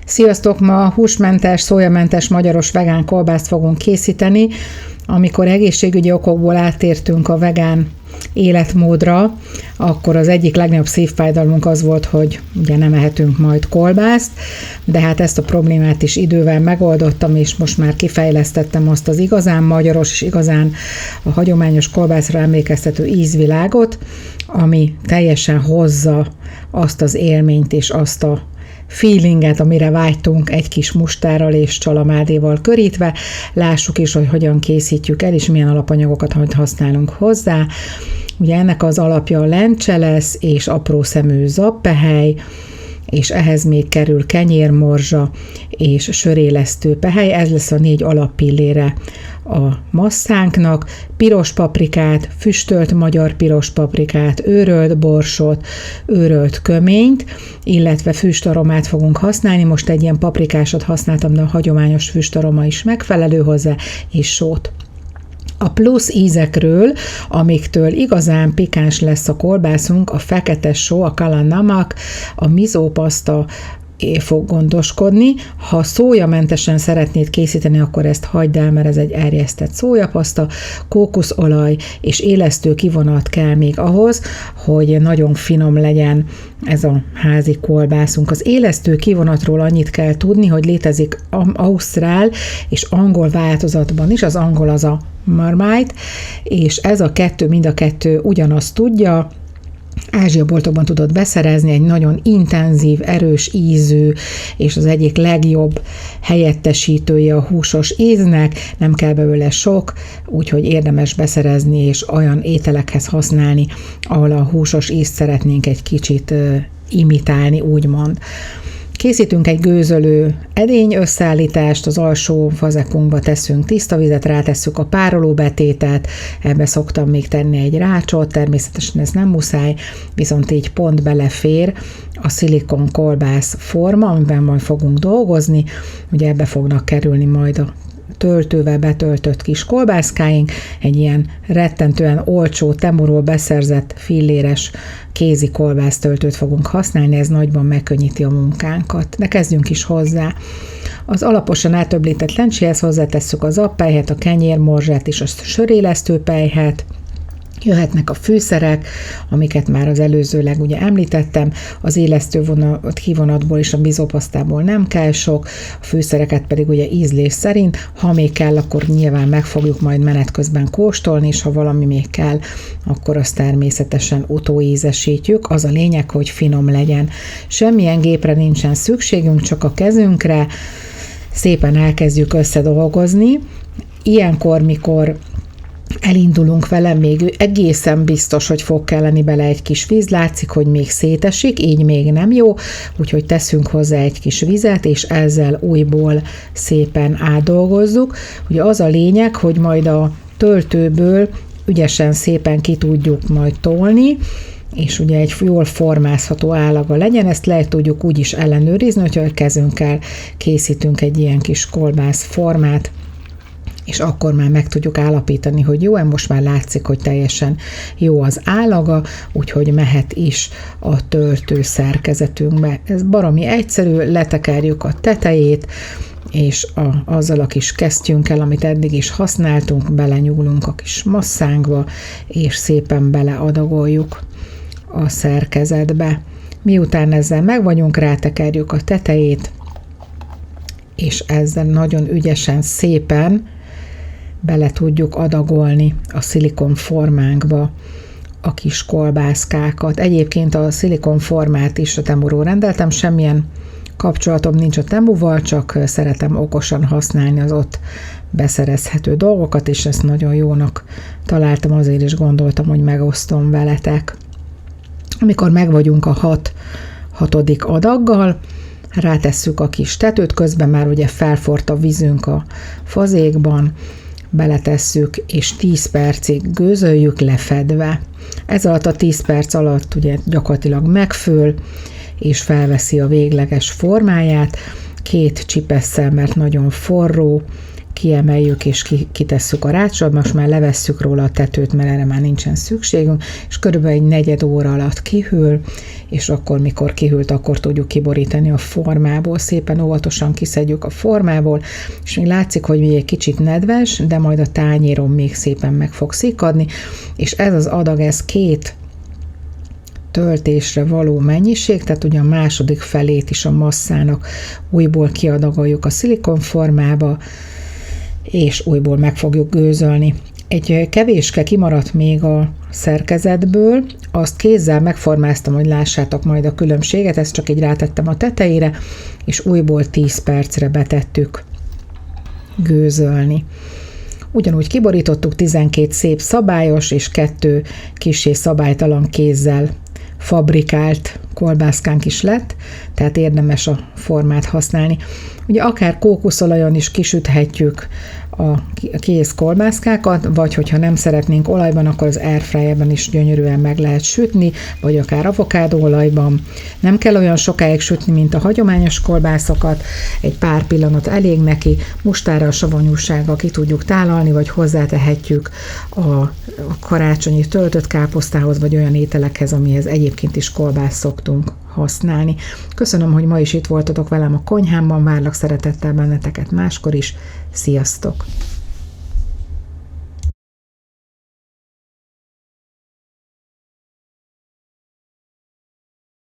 Sziasztok! Ma húsmentes, szójamentes, magyaros vegán kolbászt fogunk készíteni. Amikor egészségügyi okokból áttértünk a vegán életmódra, akkor az egyik legnagyobb szívfájdalmunk az volt, hogy ugye nem ehetünk majd kolbászt, de hát ezt a problémát is idővel megoldottam, és most már kifejlesztettem azt az igazán magyaros és igazán a hagyományos kolbászra emlékeztető ízvilágot, ami teljesen hozza azt az élményt és azt a feelinget, amire vágytunk, egy kis mustárral és csalamádéval körítve. Lássuk is, hogy hogyan készítjük el, és milyen alapanyagokat használunk hozzá. Ugye ennek az alapja a lencse lesz, és apró szemű zappehely, és ehhez még kerül kenyérmorzsa és sörélesztő pehely. Ez lesz a 4 alappillére a masszánknak. Piros paprikát, füstölt magyar piros paprikát, őrölt borsot, őrölt köményt, illetve füstaromát fogunk használni. Most egy ilyen paprikásat használtam, de a hagyományos füstaroma is megfelelő hozzá, és sót. A plusz ízekről, amiktől igazán pikáns lesz a kolbászunk, a fekete só, a kala namak, a mizópaszta fog gondoskodni. Ha szójamentesen szeretnéd készíteni, akkor ezt hagyd el, mert ez egy erjesztett szójapaszta, kókuszolaj és élesztő kivonat kell még ahhoz, hogy nagyon finom legyen ez a házi kolbászunk. Az élesztő kivonatról annyit kell tudni, hogy létezik ausztrál és angol változatban is, az angol az a Marmite, és ez a kettő, mind a kettő ugyanazt tudja. Ázsiaboltokban tudod beszerezni, egy nagyon intenzív, erős ízű, és az egyik legjobb helyettesítője a húsos íznek, nem kell belőle sok, úgyhogy érdemes beszerezni, és olyan ételekhez használni, ahol a húsos ízt szeretnénk egy kicsit imitálni, úgymond. Készítünk egy gőzölő edény összeállítást, az alsó fazekunkba teszünk tiszta vizet, rátesszük a pároló betétet, ebbe szoktam még tenni egy rácsot, természetesen ez nem muszáj, viszont így pont belefér a szilikon kolbász forma, amiben majd fogunk dolgozni, ugye ebbe fognak kerülni majd a töltővel betöltött kis kolbászkáink, egy ilyen rettentően olcsó, Temuról beszerzett filléres kézi kolbásztöltőt fogunk használni, ez nagyban megkönnyíti a munkánkat. De kezdjünk is hozzá. Az alaposan átöblített lencséhez hozzátesszük az zappelyhet, a kenyérmorzsát és a sörélesztőpelyhet. Jöhetnek a fűszerek, amiket már az előzőleg ugye említettem, az élesztő kivonatból és a mizópasztából nem kell sok, a fűszereket pedig ugye ízlés szerint, ha még kell, akkor nyilván meg fogjuk majd menet közben kóstolni, és ha valami még kell, akkor azt természetesen utóízesítjük. Az a lényeg, hogy finom legyen. Semmilyen gépre nincsen szükségünk, csak a kezünkre, szépen elkezdjük összedolgozni. Ilyenkor, mikor elindulunk vele, még egészen biztos, hogy fog kelleni bele egy kis víz, látszik, hogy még szétesik, így még nem jó, úgyhogy teszünk hozzá egy kis vizet, és ezzel újból szépen átdolgozzuk. Ugye az a lényeg, hogy majd a töltőből ügyesen szépen ki tudjuk majd tolni, és ugye egy jól formázható állaga legyen, ezt le tudjuk úgy is ellenőrizni, hogyha a kezünkkel készítünk egy ilyen kis kolbász formát, és akkor már meg tudjuk állapítani, hogy jó, most már látszik, hogy teljesen jó az állaga, úgyhogy mehet is a töltő szerkezetünkbe. Ez baromi egyszerű, letekerjük a tetejét, és azzal a kis kesztyünkkel, amit eddig is használtunk, belenyúlunk a kis masszánkba, és szépen beleadagoljuk a szerkezetbe. Miután ezzel meg vagyunk, rátekerjük a tetejét, és ezzel nagyon ügyesen, szépen bele tudjuk adagolni a szilikon formánkba a kis kolbászkákat. Egyébként a szilikon formát is a Temuról rendeltem, semmilyen kapcsolatom nincs a Temuval, csak szeretem okosan használni az ott beszerezhető dolgokat, és ezt nagyon jónak találtam, azért is gondoltam, hogy megosztom veletek. Amikor megvagyunk a hatodik adaggal, rátesszük a kis tetőt, közben már ugye felforrt a vízünk a fazékban, beletesszük, és 10 percig gőzöljük lefedve. Ez alatt a 10 perc alatt ugye gyakorlatilag megfől, és felveszi a végleges formáját. 2 csipesszel, mert nagyon forró, kiemeljük és kitesszük a rácsot, most már levesszük róla a tetőt, mert erre már nincsen szükségünk, és körülbelül egy negyed óra alatt kihűl, és akkor, mikor kihűlt, akkor tudjuk kiborítani a formából, szépen óvatosan kiszedjük a formából, és még látszik, hogy még egy kicsit nedves, de majd a tányéron még szépen meg fog szikadni, és ez az adag, ez 2 töltésre való mennyiség, tehát ugye a második felét is a masszának újból kiadagoljuk a szilikonformába, és újból meg fogjuk gőzölni. Egy kevéske kimaradt még a szerkezetből, azt kézzel megformáztam, hogy lássátok majd a különbséget, ezt csak így rátettem a tetejére, és újból 10 percre betettük gőzölni. Ugyanúgy kiborítottuk, 12 szép szabályos és 2 kissé szabálytalan kézzel fabrikált kolbászkánk is lett, tehát érdemes a formát használni. Ugye akár kókuszolajon is kisüthetjük a kész kolbászkákat, vagy hogyha nem szeretnénk olajban, akkor az airfryerben is gyönyörűen meg lehet sütni, vagy akár avokádóolajban. Nem kell olyan sokáig sütni, mint a hagyományos kolbászokat, egy pár pillanat elég neki, mustára a savanyúsággal ki tudjuk tálalni, vagy hozzátehetjük a karácsonyi töltött káposztához, vagy olyan ételekhez, amihez egyébként is kolbászt szoktunk használni. Köszönöm, hogy ma is itt voltatok velem a konyhámban, várlak szeretettel benneteket máskor is. Sziasztok!